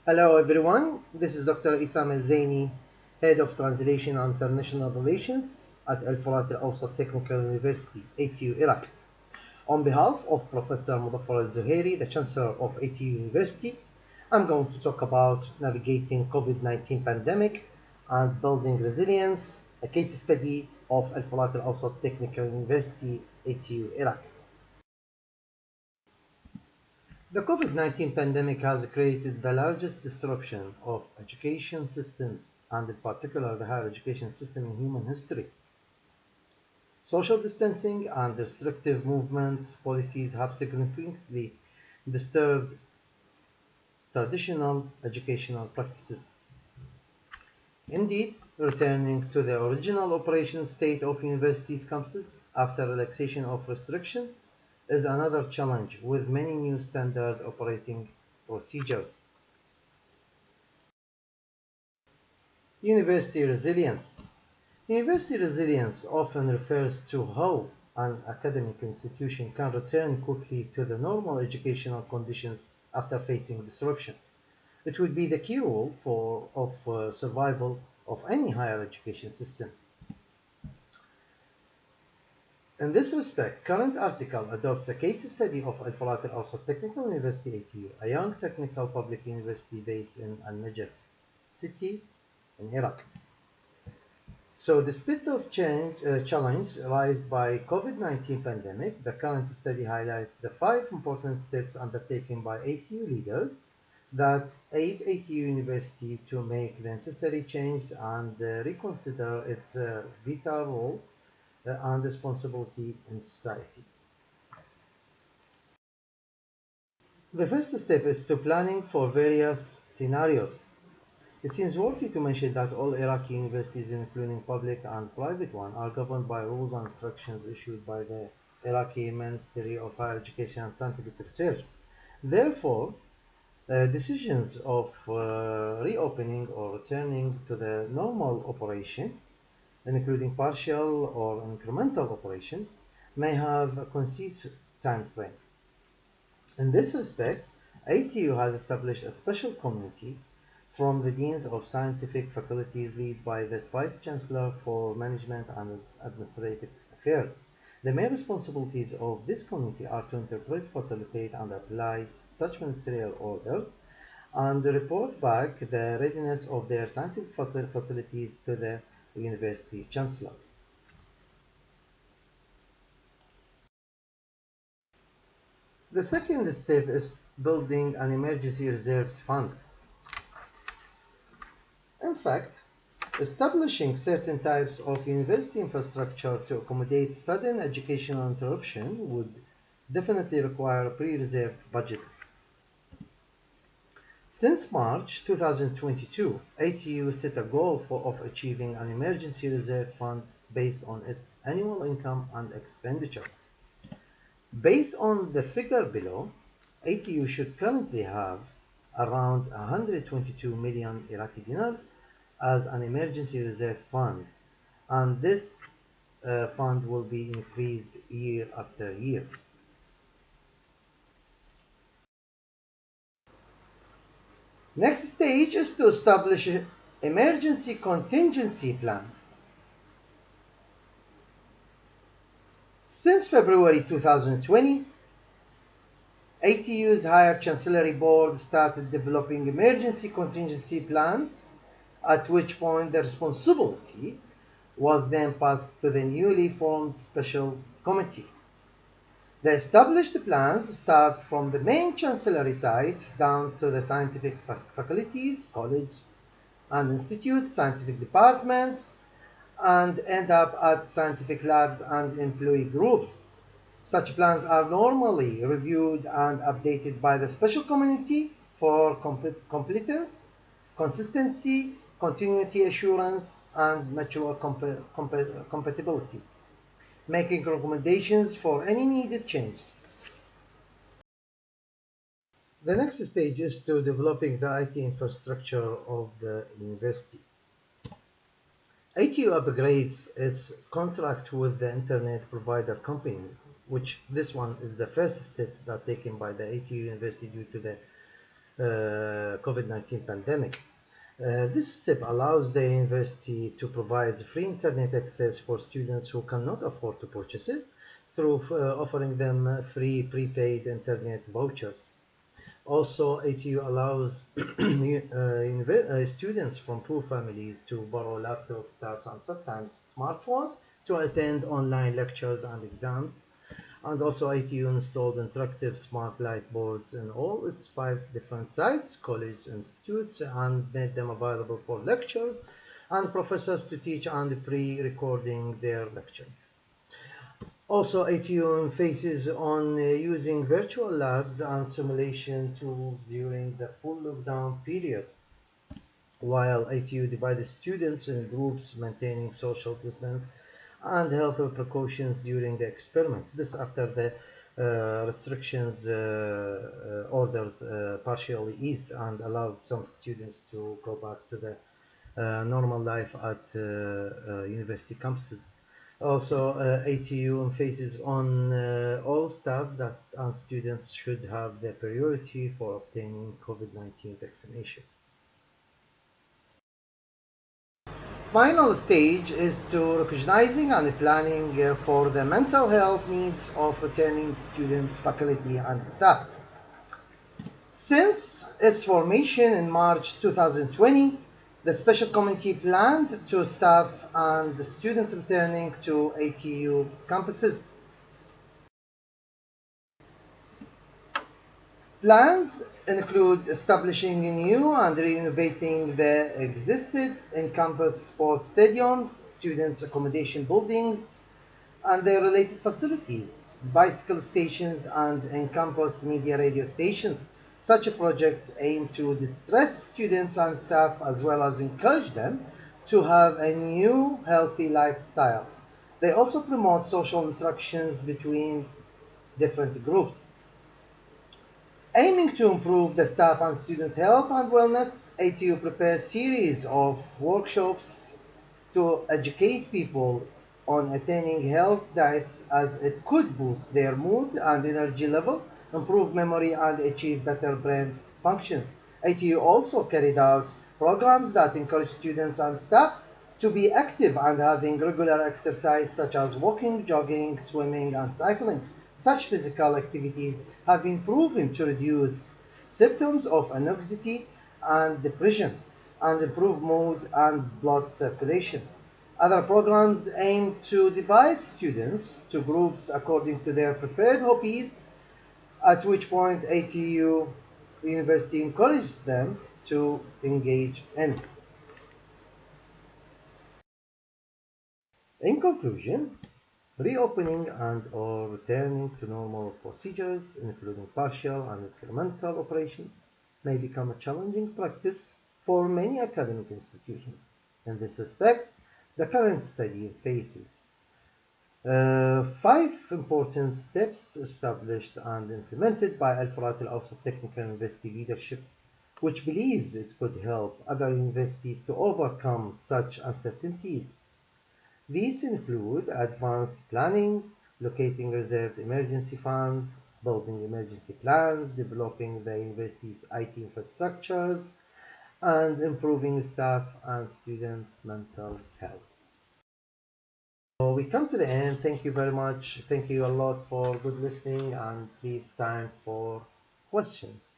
Hello everyone, this is Dr. Essam Al-Zaini, Head of Translation and International Relations at Al-Awsat Technical University, ATU Iraq. On behalf of Professor Mudaffar Al-Zuhairi, the Chancellor of ATU University, I'm going to talk about navigating COVID-19 pandemic and building resilience, a case study of Al-Awsat Technical University, ATU Iraq. The COVID-19 pandemic has created the largest disruption of education systems, and in particular the higher education system in human history. Social distancing and restrictive movement policies have significantly disturbed traditional educational practices. Indeed, returning to the original operation state of universities' campuses after relaxation of restriction is another challenge with many new standard operating procedures. University resilience. University resilience often refers to how an academic institution can return quickly to the normal educational conditions after facing disruption. It would be the key role of survival of any higher education system. In this respect, current article adopts a case study of Al-Falat Al-Awsat Technical University ATU, a young technical public university based in Al-Najaf city in Iraq. So despite those challenges raised by COVID-19 pandemic, the current study highlights the 5 important steps undertaken by ATU leaders that aid ATU University to make the necessary change and reconsider its vital role and responsibility in society. The first step is to planning for various scenarios. It seems worthy to mention that all Iraqi universities, including public and private ones, are governed by rules and instructions issued by the Iraqi Ministry of Higher Education and Scientific Research. Therefore, decisions of reopening or returning to the normal operation, including partial or incremental operations, may have a concise time frame. In this respect, ATU has established a special committee from the deans of scientific faculties led by the Vice Chancellor for Management and Administrative Affairs. The main responsibilities of this committee are to interpret, facilitate, and apply such ministerial orders and report back the readiness of their scientific facilities to the University Chancellor. The second step is building an emergency reserves fund. In fact, establishing certain types of university infrastructure to accommodate sudden educational interruption would definitely require pre-reserved budgets. Since March 2022, ATU set a goal of achieving an emergency reserve fund based on its annual income and expenditures. Based on the figure below, ATU should currently have around 122 million Iraqi dinars as an emergency reserve fund, and this fund will be increased year after year. Next stage is to establish an emergency contingency plan. Since February 2020, ATU's Higher Chancellery Board started developing emergency contingency plans, at which point the responsibility was then passed to the newly formed special committee. The established plans start from the main chancellery site down to the scientific faculties, colleges and institutes, scientific departments, and end up at scientific labs and employee groups. Such plans are normally reviewed and updated by the special committee for competence, consistency, continuity assurance, and mutual compatibility, making recommendations for any needed change. The next stage is to developing the IT infrastructure of the university. ATU upgrades its contract with the internet provider company, which this one is the first step that taken by the ATU University due to the COVID-19 pandemic. This step allows the university to provide free internet access for students who cannot afford to purchase it through offering them free prepaid internet vouchers. Also, ATU allows students from poor families to borrow laptops, tabs, and sometimes smartphones to attend online lectures and exams. And also, ATU installed interactive smart light boards in all its 5 different sites, college institutes, and made them available for lectures and professors to teach and pre-recording their lectures. Also, ATU emphasis on using virtual labs and simulation tools during the full lockdown period, while ATU divided students in groups maintaining social distance and health precautions during the experiments. This after the restrictions orders partially eased and allowed some students to go back to the normal life at university campuses. Also, ATU emphasis on all staff that and students should have the priority for obtaining COVID-19 vaccination. Final stage is to recognizing and planning for the mental health needs of returning students, faculty, and staff. Since its formation in March 2020, the special committee planned to staff and the students returning to ATU campuses. Plans include establishing new and renovating the existing in-campus sports stadiums, students' accommodation buildings, and their related facilities, bicycle stations, and in-campus media radio stations. Such projects aim to distress students and staff as well as encourage them to have a new healthy lifestyle. They also promote social interactions between different groups. Aiming to improve the staff and student health and wellness, ATU prepares series of workshops to educate people on attaining health diets as it could boost their mood and energy level, improve memory, and achieve better brain functions. ATU also carried out programs that encourage students and staff to be active and having regular exercise such as walking, jogging, swimming, and cycling. Such physical activities have been proven to reduce symptoms of anxiety and depression and improve mood and blood circulation. Other programs aim to divide students to groups according to their preferred hobbies, at which point ATU University encourages them to engage in. In conclusion, reopening and or returning to normal procedures, including partial and incremental operations, may become a challenging practice for many academic institutions. In this respect, the current study faces 5 important steps established and implemented by Al-Furat Al-Awsat Technical University leadership, which believes it could help other universities to overcome such uncertainties. These include advanced planning, locating reserved emergency funds, building emergency plans, developing the university's IT infrastructures, and improving staff and students' mental health. So we come to the end. Thank you very much. Thank you a lot for good listening, and please time for questions.